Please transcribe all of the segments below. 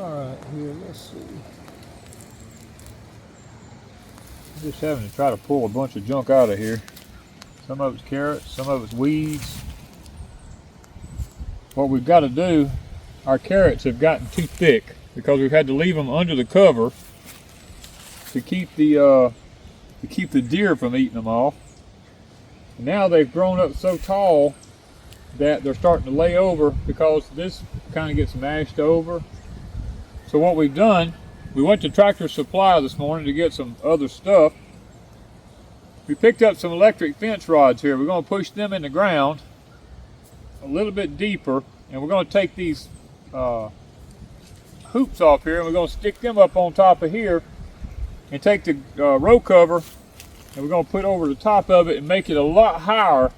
Alright, here, let's see. I'm just having to try to pull a bunch of junk out of here. Some of it's carrots, some of it's weeds. What we've got to do, our carrots have gotten too thick because we've had to leave them under the cover to keep the deer from eating them off. And now they've grown up so tall that they're starting to lay over because this kind of gets mashed over. So what we've done, we went to Tractor Supply this morning to get some other stuff. We picked up some electric fence rods here. We're going to push them in the ground a little bit deeper, and we're going to take these hoops off here and we're going to stick them up on top of here and take the row cover and we're going to put over the top of it and make it a lot higher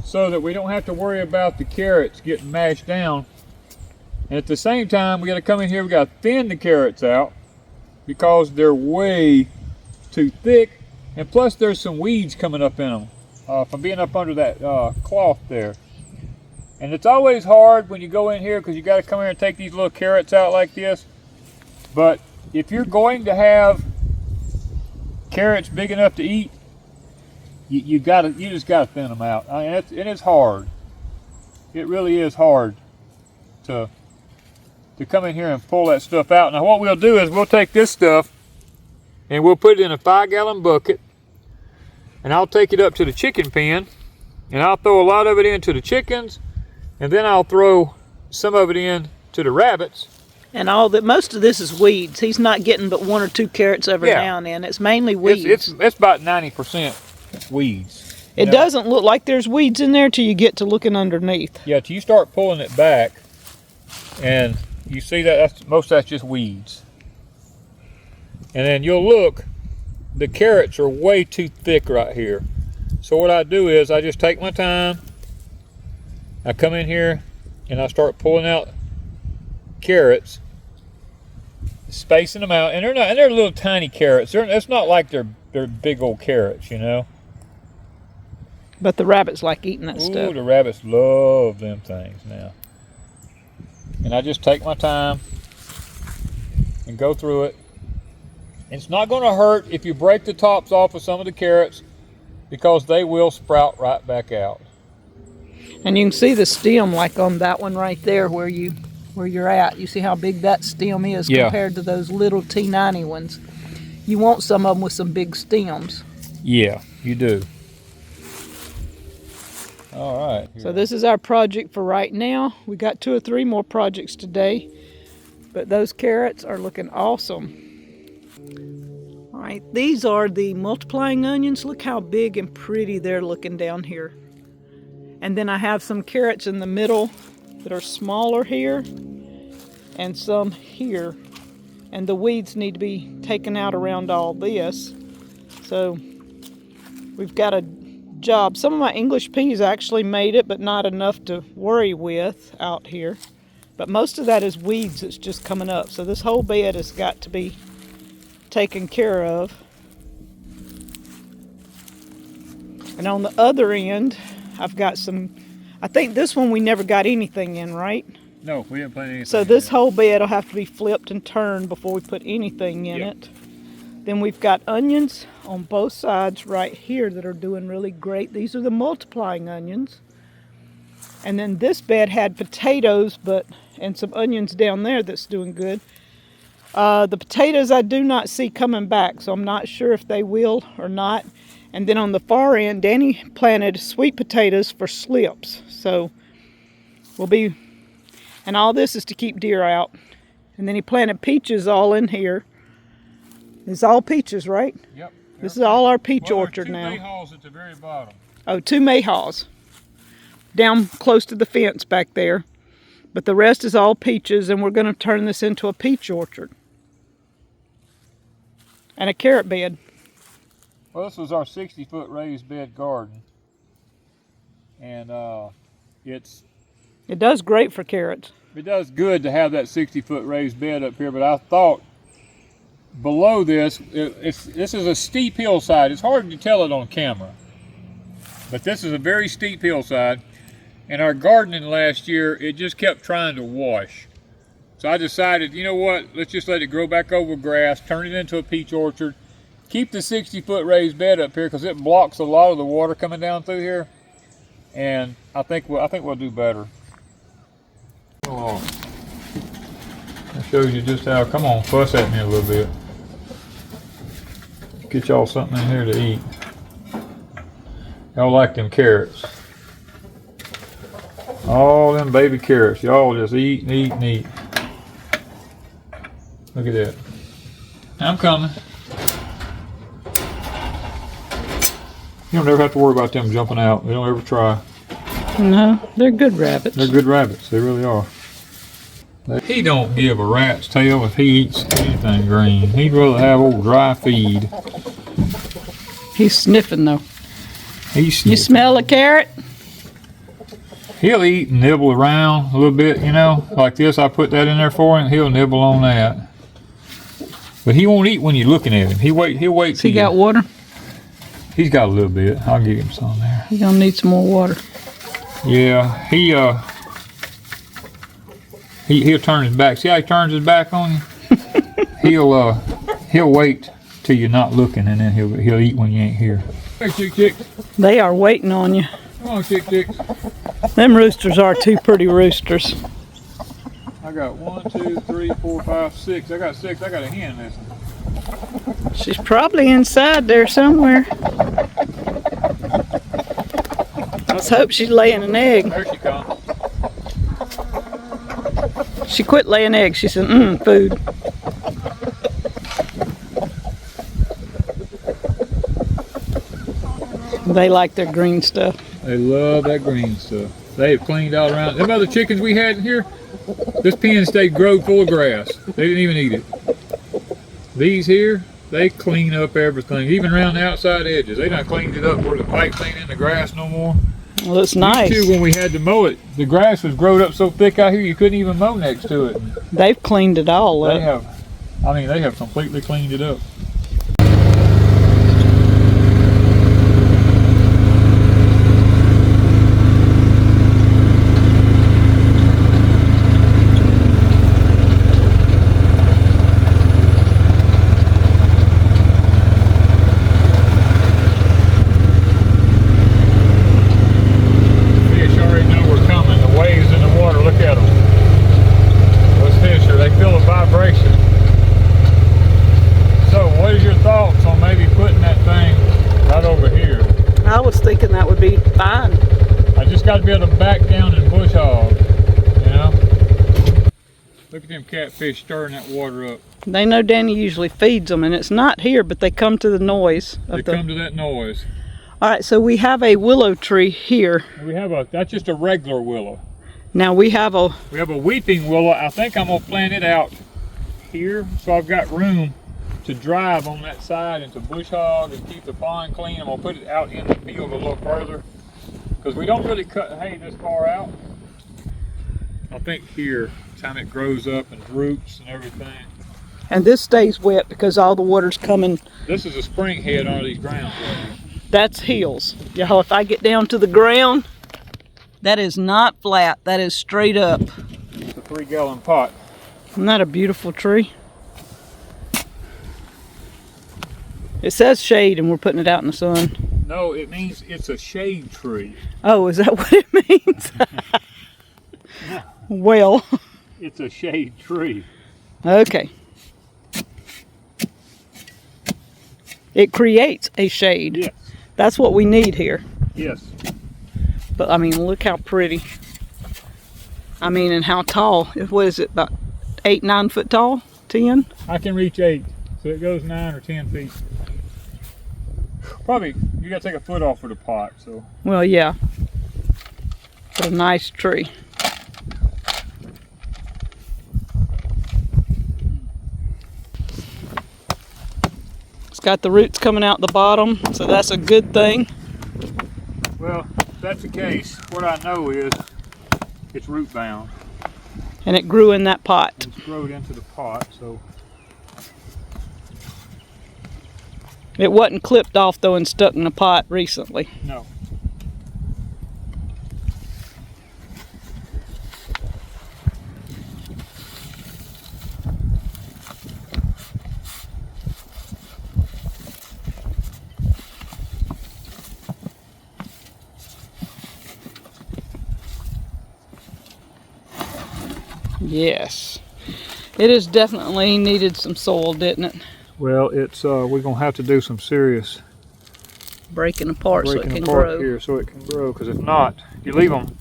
so that we don't have to worry about the carrots getting mashed down. And at the same time, we got to come in here, we got to thin the carrots out because they're way too thick. And plus there's some weeds coming up in them from being up under that cloth there. And it's always hard when you go in here because you got to come here and take these little carrots out like this. But if you're going to have carrots big enough to eat, you just got to thin them out. I mean, it's hard. It really is hard to come in here and pull that stuff out. Now what we'll do is we'll take this stuff and we'll put it in a 5-gallon bucket, and I'll take it up to the chicken pen and I'll throw a lot of it into the chickens, and then I'll throw some of it in to the rabbits. And most of this is weeds. He's not getting but 1 or 2 carrots every now and then. It's mainly weeds. It's about 90% weeds. It doesn't look like there's weeds in there till you get to looking underneath. Yeah, till you start pulling it back and you see that most of that's just weeds. And then you'll look, the carrots are way too thick right here. So what I do is I just take my time, I come in here and I start pulling out carrots, spacing them out, and they're little tiny carrots. It's not like they're big old carrots, you know. But the rabbits like eating that stuff. Ooh, the rabbits love them things now. And I just take my time and go through it. It's not going to hurt if you break the tops off of some of the carrots because they will sprout right back out. And you can see the stem like on that one right there where you're at. You see how big that stem is compared to those little T90 ones. You want some of them with some big stems. Yeah, you do. All right. So this is our project for right now. We got 2 or 3 more projects today, but those carrots are looking awesome. All right, these are the multiplying onions. Look how big and pretty they're looking down here. And then I have some carrots in the middle that are smaller here and some here. And the weeds need to be taken out around all this. So we've got a job. Some of my English peas actually made it, but not enough to worry with out here. But most of that is weeds that's just coming up. So this whole bed has got to be taken care of. And on the other end, I've got some, I think this one we never got anything in, right? No, we didn't put anything So in this there. whole bed will have to be flipped and turned before we put anything in it. Then we've got onions on both sides right here that are doing really great. These are the multiplying onions. And then this bed had potatoes and some onions down there that's doing good. The potatoes I do not see coming back, so I'm not sure if they will or not. And then on the far end, Danny planted sweet potatoes for slips. So and all this is to keep deer out. And then he planted peaches all in here. It's all peaches, right? Yep. This is all our peach orchard now. 2 mayhaws at the very bottom. Oh, 2 mayhaws. Down close to the fence back there. But the rest is all peaches, and we're going to turn this into a peach orchard. And a carrot bed. Well, this was our 60-foot raised bed garden. And it does great for carrots. It does good to have that 60-foot raised bed up here, but I thought below this, this is a steep hillside. It's hard to tell it on camera, but this is a very steep hillside. And our gardening last year, it just kept trying to wash. So I decided, you know what, let's just let it grow back over grass, turn it into a peach orchard, keep the 60-foot raised bed up here because it blocks a lot of the water coming down through here, and I think we'll do better. Oh, that shows you just how. Come on, fuss at me a little bit. Get y'all something in here to eat. Y'all like them carrots? All them baby carrots. Y'all just eat and eat and eat. Look at that. I'm coming. You don't ever have to worry about them jumping out. They don't ever try. No, they're good rabbits. They're good rabbits. They really are. He don't give a rat's tail if he eats anything green. He'd rather have old dry feed. He's sniffing though. He's sniffing. You smell a carrot? He'll eat and nibble around a little bit, you know, like this. I put that in there for him. He'll nibble on that. But he won't eat when you're looking at him. He'll wait. Has he got water? He's got a little bit. I'll give him some there. He's gonna need some more water. Yeah, he'll turn his back. See how he turns his back on you? He'll wait till you're not looking, and then he'll eat when you ain't here. Hey, chicks. They are waiting on you. Come on, chicks. Them roosters are two pretty roosters. I got 1, 2, 3, 4, 5, 6. I got 6. I got a hen missing. She's probably inside there somewhere. Let's hope she's laying an egg. There she comes. She quit laying eggs. She said, food. They like their green stuff. They love that green stuff. They've cleaned out around. Them other chickens we had in here, this pen stayed growed full of grass. They didn't even eat it. These here, they clean up everything, even around the outside edges. They done cleaned it up where the pipe ain't in the grass no more. Well, it's nice. Too, when we had to mow it, the grass was growed up so thick out here you couldn't even mow next to it. They've cleaned it all up. They have completely cleaned it up. Got to be able to back down and bush hog, you know. Look at them catfish stirring that water up. They know Danny usually feeds them, and it's not here, but they come to the noise. Come to that noise. All right, so we have a willow tree here. That's just a regular willow. Now we have a weeping willow. I think I'm gonna plant it out here, so I've got room to drive on that side and to bush hog and keep the pond clean. I'm gonna put it out in the field a little further, because we don't really cut hay this far out. I think here, time it grows up and roots and everything. And this stays wet because all the water's coming. This is a spring head under these grounds. That's hills. Yeah, if I get down to the ground, that is not flat. That is straight up. It's a 3-gallon pot. Isn't that a beautiful tree? It says shade and we're putting it out in the sun. No, it means it's a shade tree. Oh, is that what it means? Well. It's a shade tree. Okay. It creates a shade. Yes. That's what we need here. Yes. But I mean, look how pretty. I mean, and how tall. What is it, about 8, 9 foot tall? 10? I can reach 8, so it goes 9 or 10 feet. Probably, you gotta take a foot off for the pot, so. Well, yeah. But a nice tree. It's got the roots coming out the bottom, so that's a good thing. Well, if that's the case, what I know is it's root bound. And it grew in that pot. It's growed into the pot, so. It wasn't clipped off though and stuck in the pot recently. No. Yes. It has definitely needed some soil, didn't it? Well, it's we're gonna have to do some serious Breaking apart so it can apart grow. here so it can grow. Because if not, you leave them,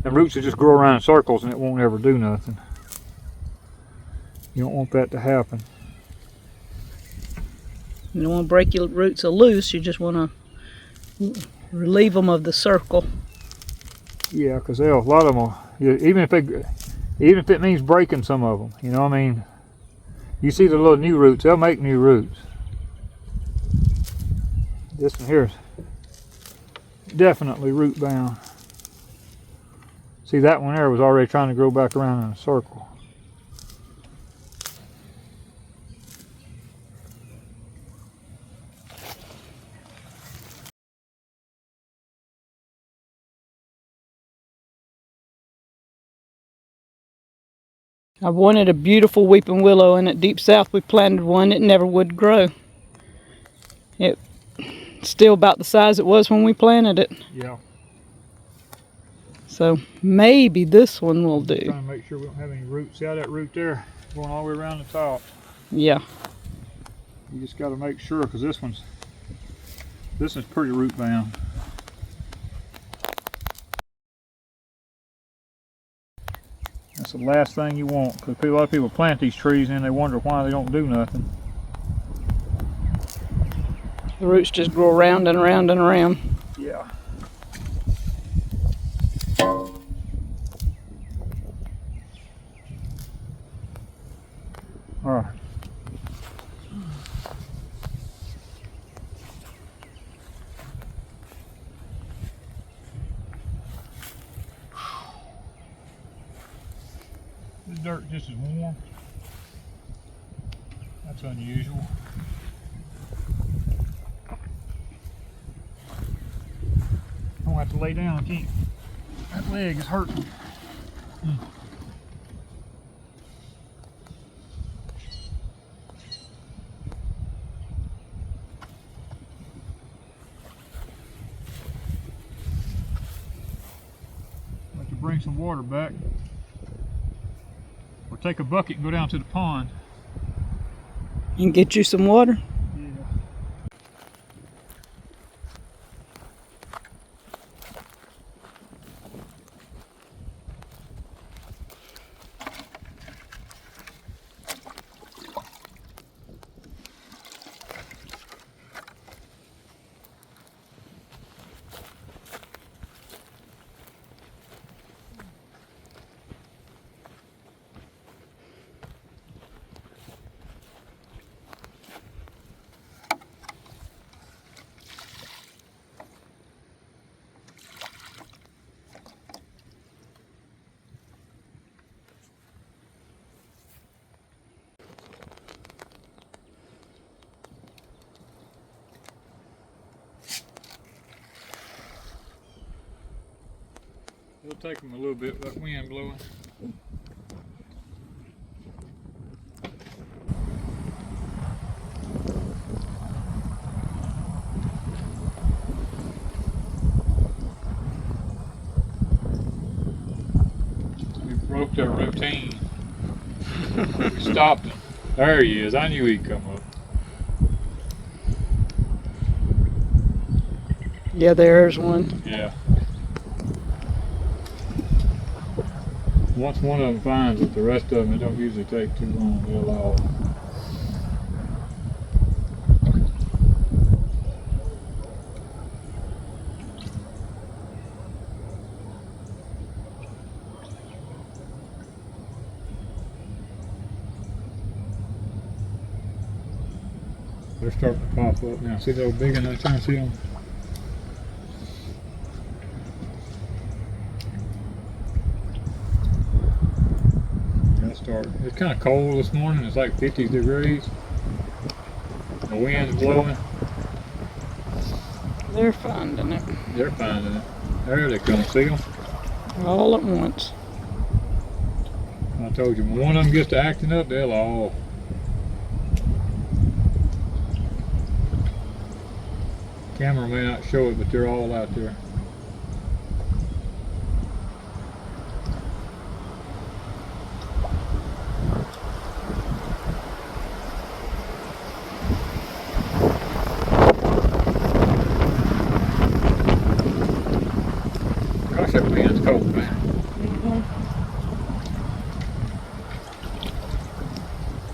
the roots will just grow around in circles and it won't ever do nothing. You don't want that to happen. You don't want to break your roots loose. You just want to relieve them of the circle. Yeah, because a lot of them will, even if it means breaking some of them, you know what I mean? You see the little new roots, they'll make new roots. This one here is definitely root bound. See, that one there was already trying to grow back around in a circle. I wanted a beautiful weeping willow, and at Deep South we planted one. It never would grow. It's still about the size it was when we planted it. Yeah. So maybe this one will do. Trying to make sure we don't have any roots. See how that root there going all the way around the top? Yeah. You just got to make sure, because this one's pretty root bound. That's the last thing you want, because a lot of people plant these trees and they wonder why they don't do nothing. The roots just grow around and around and around. Yeah. All right. This dirt just as warm. That's unusual. I don't have to lay down, I can't. That leg is hurting. Have to bring some water back. Or take a bucket and go down to the pond. And get you some water. Yeah. It'll take them a little bit with that wind blowing. We broke their routine. We stopped him. There he is. I knew he'd come up. Yeah, there's one. Yeah. Once one of them finds it, the rest of them, it don't usually take too long. They'll all. They're starting to pop up now. See those big ones? I'm trying to see them. It's kind of cold this morning. It's like 50 degrees. The wind's blowing. They're finding it. They're finding it. There they come. See them? All at once. I told you, when one of them gets to acting up, they'll all. Camera may not show it, but they're all out there.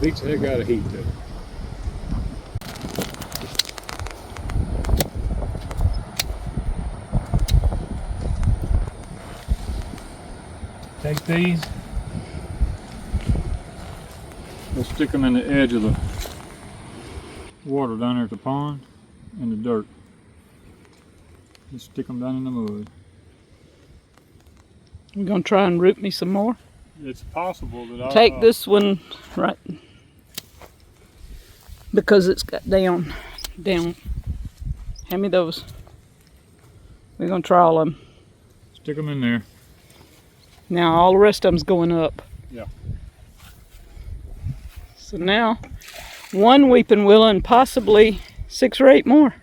Beats the heck out of heat though. Take these, we'll stick them in the edge of the water down there at the pond and the dirt. Just stick them down in the mud. You're gonna try and root me some more? It's possible that I'll take this one right because it's got down. Hand me those. We're gonna try all of them. Stick them in there. Now all the rest of them's going up. Yeah. So now 1 weeping willow and possibly 6 or 8 more.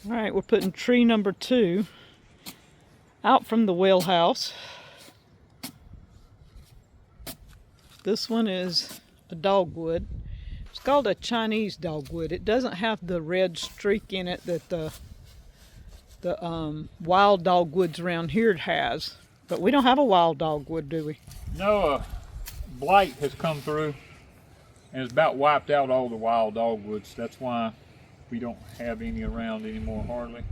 All right, we're putting tree number 2 out from the well house. This one is a dogwood. It's called a Chinese dogwood. It doesn't have the red streak in it that the wild dogwoods around here has. But we don't have a wild dogwood, do we? No, blight has come through and it's about wiped out all the wild dogwoods. That's why we don't have any around anymore, hardly.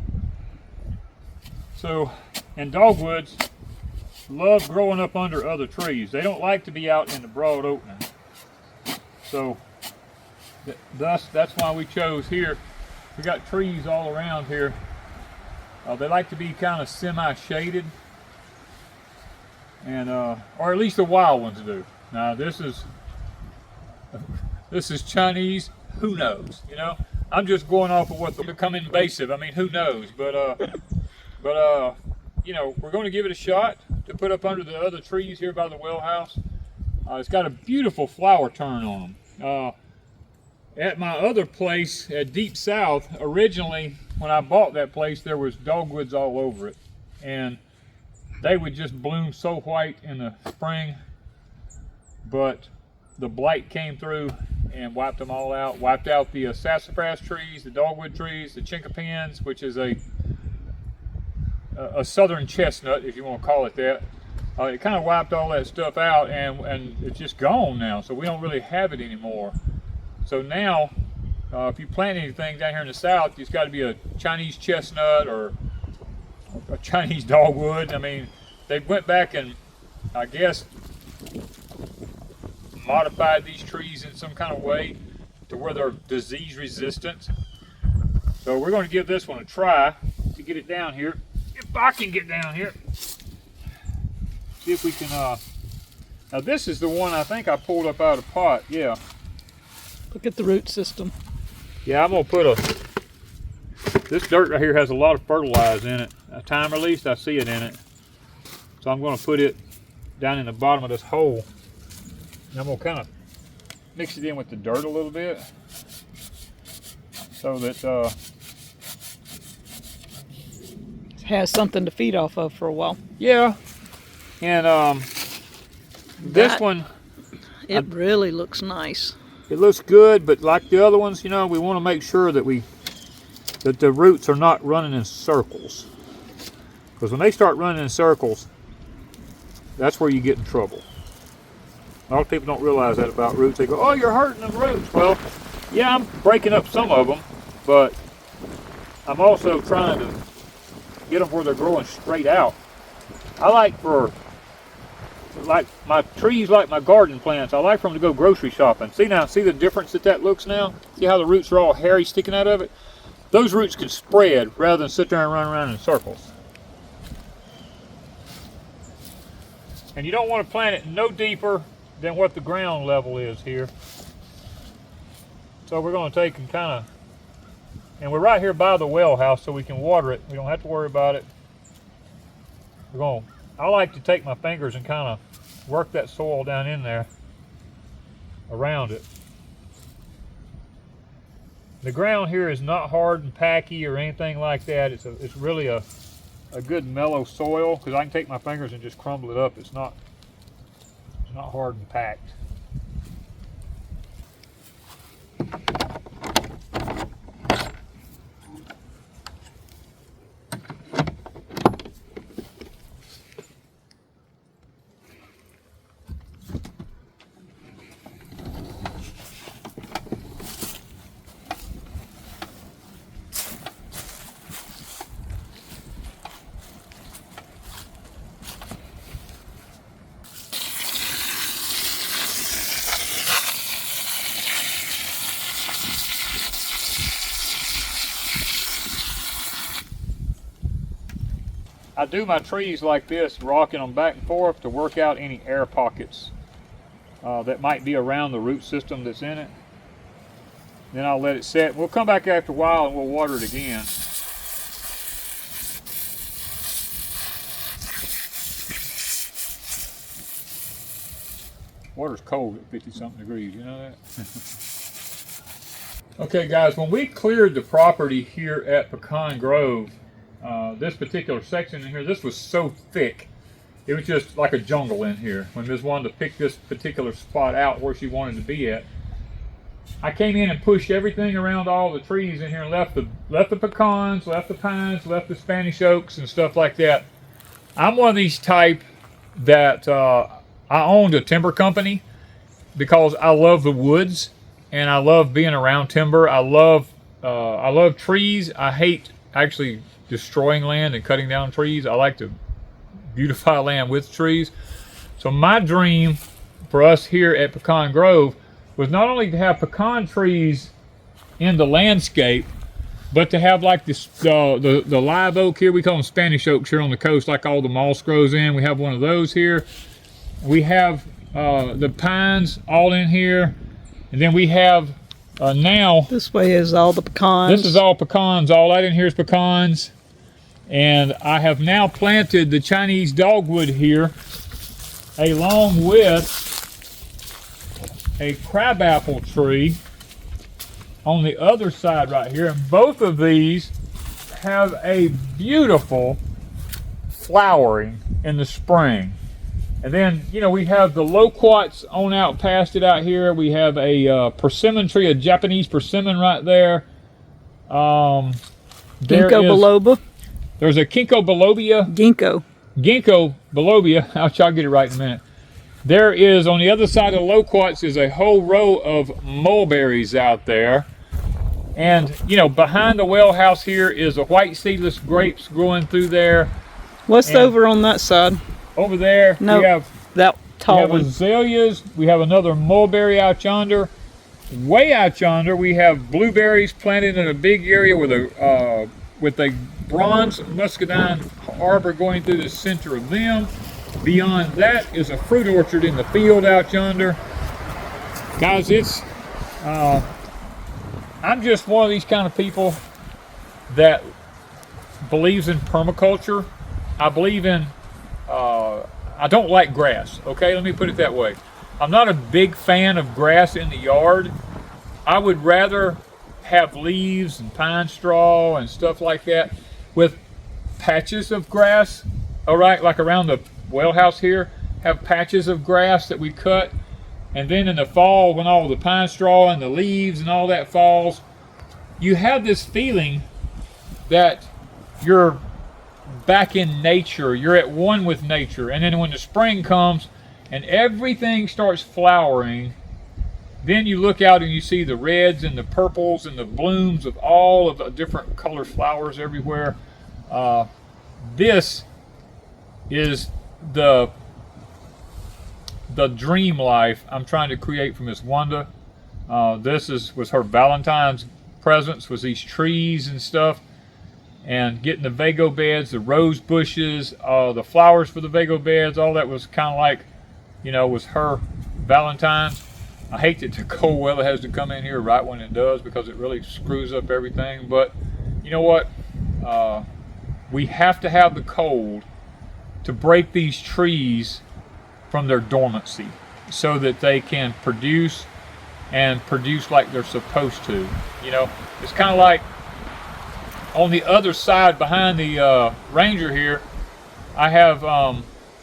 So, and dogwoods love growing up under other trees. They don't like to be out in the broad opening. So, thus, that's why we chose here. We got trees all around here. They like to be kind of semi-shaded, and or at least the wild ones do. Now this is Chinese. Who knows? You know, I'm just going off of what they become invasive. I mean, who knows? But you know, we're going to give it a shot to put up under the other trees here by the well house. It's got a beautiful flower turn on them. At my other place at Deepsouth, originally when I bought that place, there was dogwoods all over it, and they would just bloom so white in the spring, but the blight came through and wiped them all out. Wiped out the sassafras trees, the dogwood trees, the chinkapins, which is a southern chestnut, if you want to call it that. It kind of wiped all that stuff out, and it's just gone now, so we don't really have it anymore. So now, if you plant anything down here in the south, it's got to be a Chinese chestnut or a Chinese dogwood. I mean, they went back and, I guess, modified these trees in some kind of way to where they're disease resistant. So we're going to give this one a try to get it down here. If I can get down here. See if we can, now this is the one I think I pulled up out of the pot, yeah. Look at the root system. Yeah, I'm gonna put this dirt right here has a lot of fertilizer in it. A time released, I see it in it. So I'm gonna put it down in the bottom of this hole. And I'm gonna kind of mix it in with the dirt a little bit so that it has something to feed off of for a while. Yeah. And this one, it really looks nice. It looks good, but like the other ones, you know, we want to make sure that the roots are not running in circles. Because when they start running in circles, that's where you get in trouble. A lot of people don't realize that about roots. They go, oh, you're hurting the roots. Well, yeah, I'm breaking up some of them, but I'm also trying to get them where they're growing straight out. I like my trees, like my garden plants, I like for them to go grocery shopping. See now, see the difference that looks now? See how the roots are all hairy sticking out of it? Those roots can spread rather than sit there and run around in circles. And you don't want to plant it no deeper than what the ground level is here. So we're going to take and and we're right here by the well house so we can water it. We don't have to worry about it. I like to take my fingers and kind of work that soil down in there around it. The ground here is not hard and packy or anything like that. It's really a good mellow soil, because I can take my fingers and just crumble it up. It's not hard and packed. I do my trees like this, rocking them back and forth to work out any air pockets that might be around the root system that's in it. Then I'll let it set. We'll come back after a while and we'll water it again. Water's cold at 50-something degrees, you know that? Okay guys, when we cleared the property here at Pecan Grove, this particular section in here, this was so thick, it was just like a jungle in here. When Ms. Wanda picked this particular spot out where she wanted to be at, I came in and pushed everything around all the trees in here and left the pecans, left the pines, left the Spanish oaks and stuff like that. I'm one of these type that I owned a timber company because I love the woods and I love being around timber. I love trees. I hate actually destroying land and cutting down trees. I like to beautify land with trees. So my dream for us here at Pecan Grove was not only to have pecan trees in the landscape, but to have like this the live oak here. We call them Spanish oaks here on the coast, like all the moss grows in. We have one of those here. We have the pines all in here, and then we have now this way is all the pecans. This is all pecans. All that in here is pecans. And I have now planted the Chinese dogwood here along with a crabapple tree on the other side right here. And both of these have a beautiful flowering in the spring. And then, you know, we have the loquats on out past it out here. We have a persimmon tree, a Japanese persimmon right there. Ginkgo biloba. There's a ginkgo biloba. Ginkgo biloba. I'll try to get it right in a minute. There is, on the other side of the loquats, is a whole row of mulberries out there. And, you know, behind the well house here is a white seedless grapes growing through there. What's over on that side? Over there, no, we have that tall one. Azaleas. We have another mulberry out yonder. Way out yonder, we have blueberries planted in a big area with a bronze muscadine arbor going through the center of them. Beyond that is a fruit orchard in the field out yonder. Guys, it's I'm just one of these kind of people that believes in permaculture. I believe in I don't like grass, okay? Let me put it that way. I'm not a big fan of grass in the yard. I would rather have leaves and pine straw and stuff like that with patches of grass, all right? Like around the well house here, have patches of grass that we cut. And then in the fall, when all the pine straw and the leaves and all that falls, you have this feeling that you're back in nature, you're at one with nature. And then when the spring comes and everything starts flowering, then you look out and you see the reds and the purples and the blooms of all of the different color flowers everywhere. This is the dream life I'm trying to create for Miss Wanda. This was her Valentine's presents, was these trees and stuff. And getting the Vego beds, the rose bushes, the flowers for the Vego beds, all that was kind of like, you know, was her Valentine's. I hate that the cold weather has to come in here right when it does because it really screws up everything. But you know what? We have to have the cold to break these trees from their dormancy so that they can produce and produce like they're supposed to. You know, it's kind of like on the other side behind the Ranger here, I have I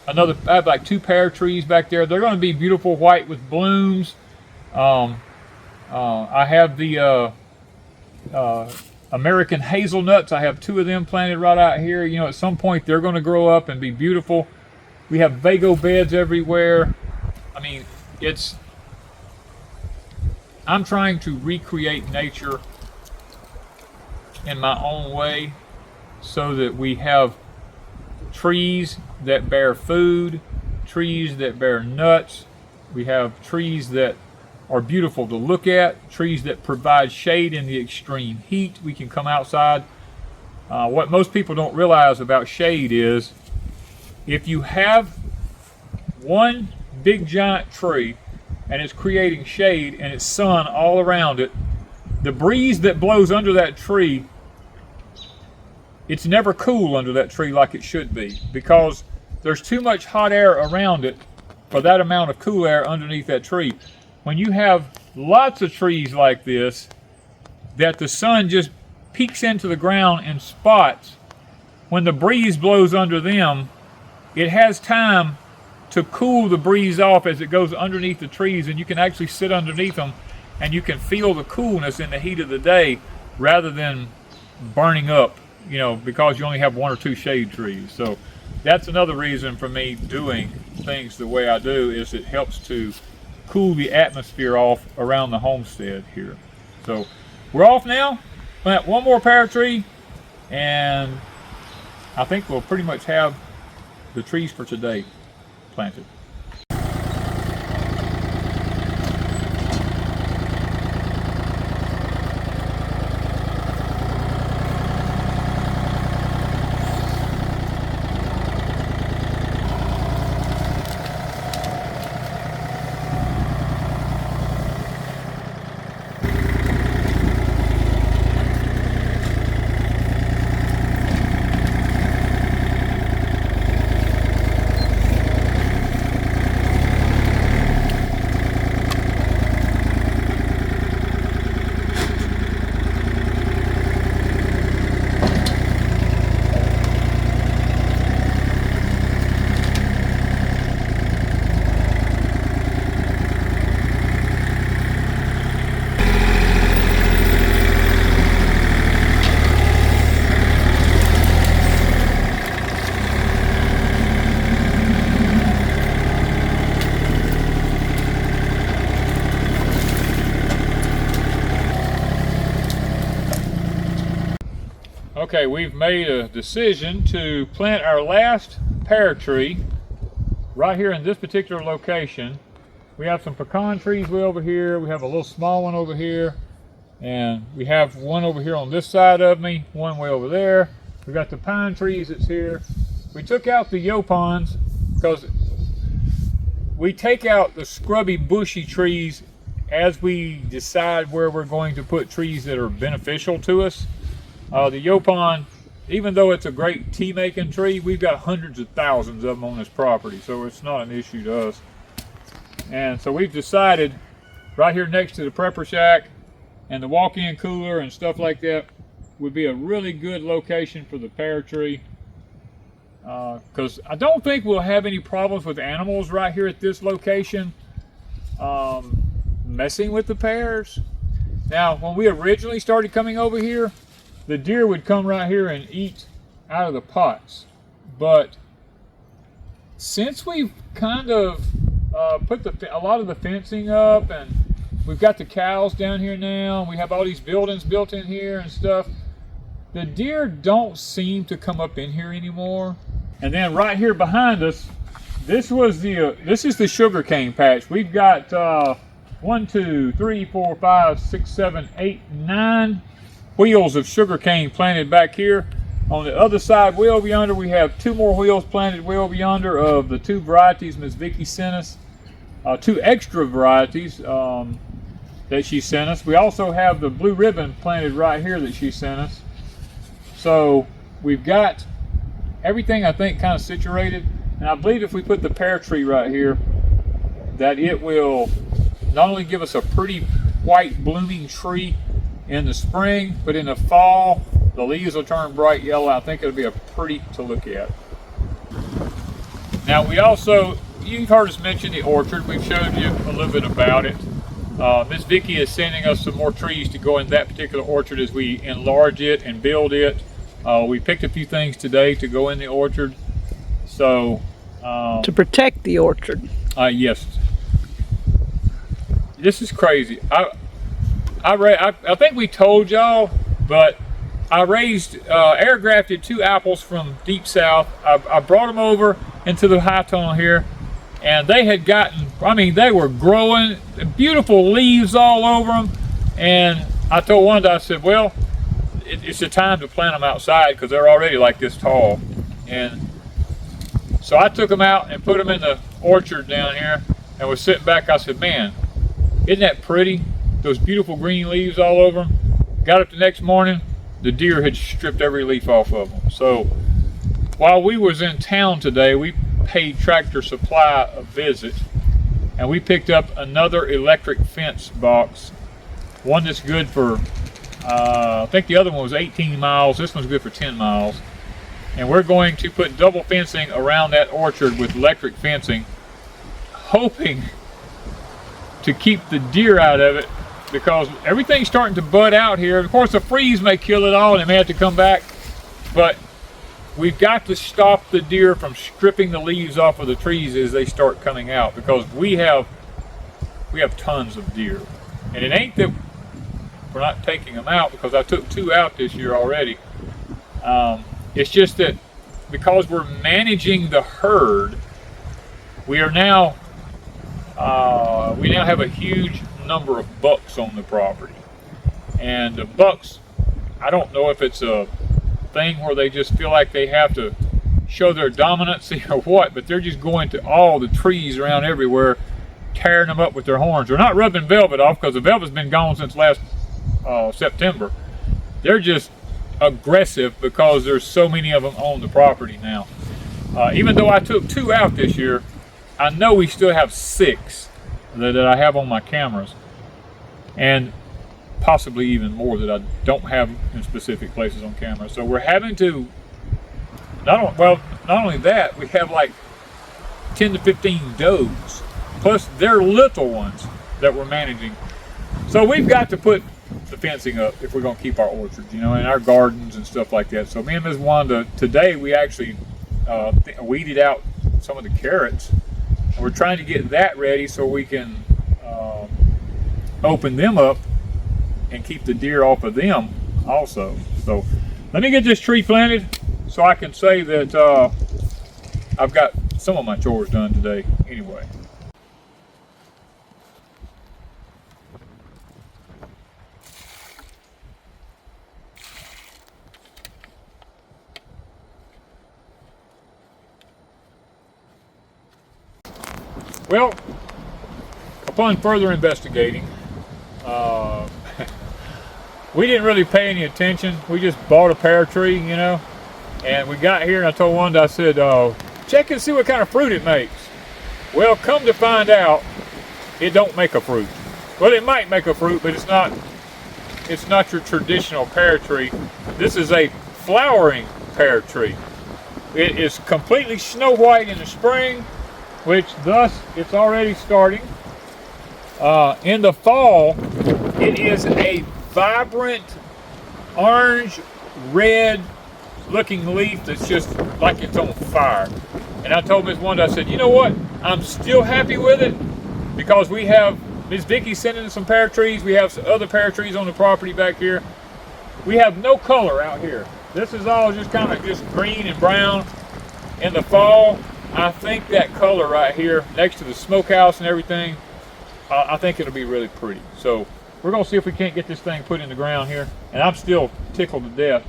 have like 2 pear trees back there. They're going to be beautiful white with blooms. I have the American hazelnuts. I have 2 of them planted right out here. You know, at some point they're going to grow up and be beautiful. We have Vego beds everywhere. I mean, I'm trying to recreate nature in my own way so that we have trees that bear food, trees that bear nuts. We have trees that are beautiful to look at, trees that provide shade in the extreme heat. We can come outside What most people don't realize about shade is if you have one big giant tree and it's creating shade and it's sun all around it, the breeze that blows under that tree, it's never cool under that tree like it should be, because there's too much hot air around it for that amount of cool air underneath that tree. When you have lots of trees like this, that the sun just peeks into the ground in spots, when the breeze blows under them, it has time to cool the breeze off as it goes underneath the trees, and you can actually sit underneath them and you can feel the coolness in the heat of the day rather than burning up, you know, because you only have one or two shade trees. So that's another reason for me doing things the way I do, is it helps to cool the atmosphere off around the homestead here. So we're off now. Plant one more pear tree, and I think we'll pretty much have the trees for today planted. Okay, we've made a decision to plant our last pear tree right here in this particular location. We have some pecan trees way over here, we have a little small one over here, and we have one over here on this side of me, one way over there. We got the pine trees that's here. We took out the yopons because we take out the scrubby bushy trees as we decide where we're going to put trees that are beneficial to us. The yopon, even though it's a great tea making tree, we've got hundreds of thousands of them on this property, so it's not an issue to us. And so we've decided right here next to the prepper shack and the walk-in cooler and stuff like that would be a really good location for the pear tree, because I don't think we'll have any problems with animals right here at this location messing with the pears. Now, when we originally started coming over here, the deer would come right here and eat out of the pots. But since we've kind of put a lot of the fencing up, and we've got the cows down here now, and we have all these buildings built in here and stuff, the deer don't seem to come up in here anymore. And then right here behind us, this is the sugarcane patch. We've got 1, 2, 3, 4, 5, 6, 7, 8, 9 wheels of sugarcane planted back here. On the other side, way over yonder, we have 2 more wheels planted way over yonder of the 2 varieties Miss Vicky sent us, 2 extra varieties that she sent us. We also have the blue ribbon planted right here that she sent us. So we've got everything, I think, kind of situated. And I believe if we put the pear tree right here, that it will not only give us a pretty white blooming tree in the spring, but in the fall the leaves will turn bright yellow. I think it'll be a pretty to look at. Now we also, you've heard us mention the orchard. We've showed you a little bit about it. Miss Vicky is sending us some more trees to go in that particular orchard as we enlarge it and build it. We picked a few things today to go in the orchard. So to protect the orchard. Yes. This is crazy. I think we told y'all, but I raised air grafted 2 apples from Deep South. I brought them over into the high tunnel here, and they had gotten, I mean, they were growing, beautiful leaves all over them. And I told Wanda, I said, well, it's the time to plant them outside because they're already like this tall. And so I took them out and put them in the orchard down here and was sitting back. I said, man, isn't that pretty? Those beautiful green leaves all over them. Got up the next morning, the deer had stripped every leaf off of them. So while we was in town today, we paid Tractor Supply a visit and we picked up another electric fence box. One that's good for, I think the other one was 18 miles. This one's good for 10 miles. And we're going to put double fencing around that orchard with electric fencing, hoping to keep the deer out of it because everything's starting to bud out here. Of course, the freeze may kill it all and it may have to come back, but we've got to stop the deer from stripping the leaves off of the trees as they start coming out because we have tons of deer. And it ain't that we're not taking them out because I took 2 out this year already. It's just that because we're managing the herd, we now have a huge number of bucks on the property. And the bucks, I don't know if it's a thing where they just feel like they have to show their dominancy or what, but they're just going to all the trees around everywhere, tearing them up with their horns. They're not rubbing velvet off because the velvet's been gone since last September. They're just aggressive because there's so many of them on the property now. Even though I took 2 out this year, I know we still have 6 that I have on my cameras, and possibly even more that I don't have in specific places on camera. So we're having to, not only that, we have like 10 to 15 does, plus their little ones that we're managing. So we've got to put the fencing up if we're going to keep our orchards, you know, and our gardens and stuff like that. So me and Ms. Wanda, today we actually weeded out some of the carrots. And we're trying to get that ready so we can open them up and keep the deer off of them also. So let me get this tree planted so I can say that I've got some of my chores done today anyway. Well, upon further investigating, we didn't really pay any attention. We just bought a pear tree, you know, and we got here and I told Wanda, I said, check and see what kind of fruit it makes. Well, come to find out, it don't make a fruit. Well, it might make a fruit, but it's not your traditional pear tree. This is a flowering pear tree. It is completely snow white in the spring, which thus it's already starting. In the fall, it is a vibrant orange red looking leaf that's just like it's on fire. And I told Ms. Wanda, I said, you know what, I'm still happy with it because we have Ms. Vicki sending some pear trees. We have some other pear trees on the property back here. We have no color out here. This is all just kind of just green and brown. In the fall, I think that color right here next to the smokehouse and everything, I think it'll be really pretty. So we're gonna see if we can't get this thing put in the ground here. And I'm still tickled to death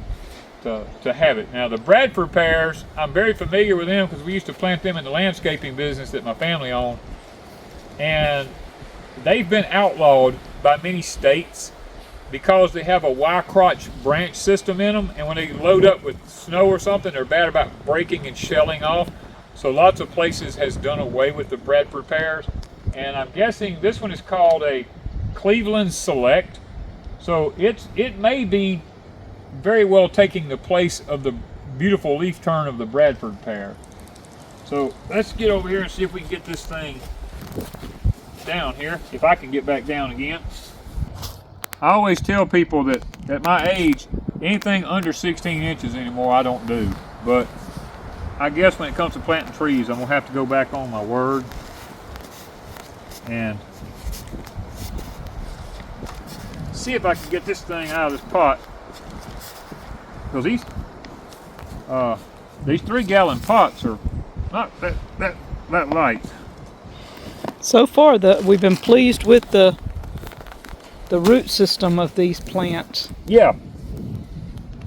to have it. Now the Bradford pears, I'm very familiar with them because we used to plant them in the landscaping business that my family owned. And they've been outlawed by many states because they have a Y-crotch branch system in them, and when they load up with snow or something, they're bad about breaking and shelling off. So lots of places has done away with the Bradford pears, and I'm guessing this one is called a Cleveland Select. So it may be very well taking the place of the beautiful leaf turn of the Bradford pear. So let's get over here and see if we can get this thing down here, if I can get back down again. I always tell people that at my age, anything under 16 inches anymore I don't do. But I guess when it comes to planting trees, I'm gonna have to go back on my word and see if I can get this thing out of this pot. Because these 3-gallon pots are not that light. So far, we've been pleased with the root system of these plants. Yeah,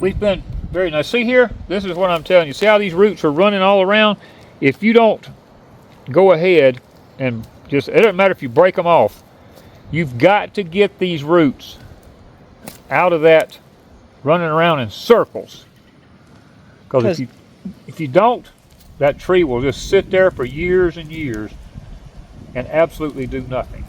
we've been very nice. See here, this is what I'm telling you. See how these roots are running all around? If you don't go ahead and just, it doesn't matter if you break them off, you've got to get these roots out of that running around in circles. Because if you don't, that tree will just sit there for years and years and absolutely do nothing.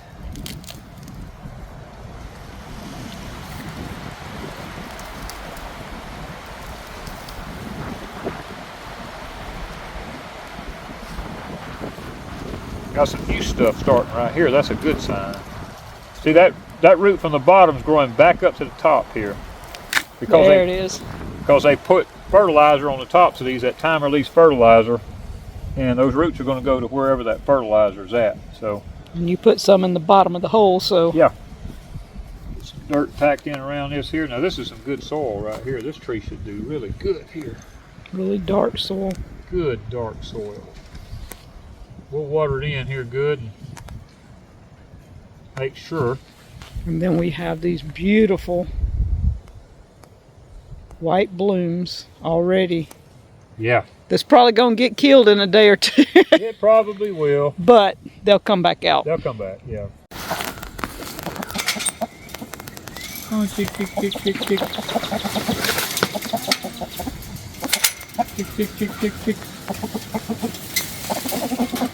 Got some new stuff starting right here. That's a good sign. See that root from the bottom is growing back up to the top here. Because there it is. Because they put fertilizer on the tops of these, that time release fertilizer, and those roots are going to go to wherever that fertilizer is at. So. And you put some in the bottom of the hole, so. Yeah. Get some dirt packed in around this here. Now this is some good soil right here. This tree should do really good here. Really dark soil. Good dark soil. We'll water it in here good and make sure. And then we have these beautiful white blooms already. Yeah. That's probably going to get killed in a day or two. It probably will. But they'll come back out. They'll come back, yeah. Come on, tick, tick, tick, tick, tick. Tick, tick, tick, tick, tick.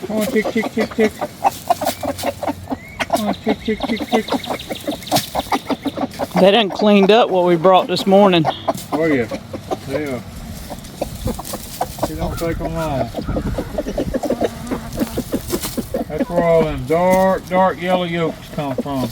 Come on, tick, tick, tick, tick. Come on, tick, tick, tick, tick. They done cleaned up what we brought this morning. Oh yeah, they are. It don't take them long. That's where all them dark yellow yolks come from.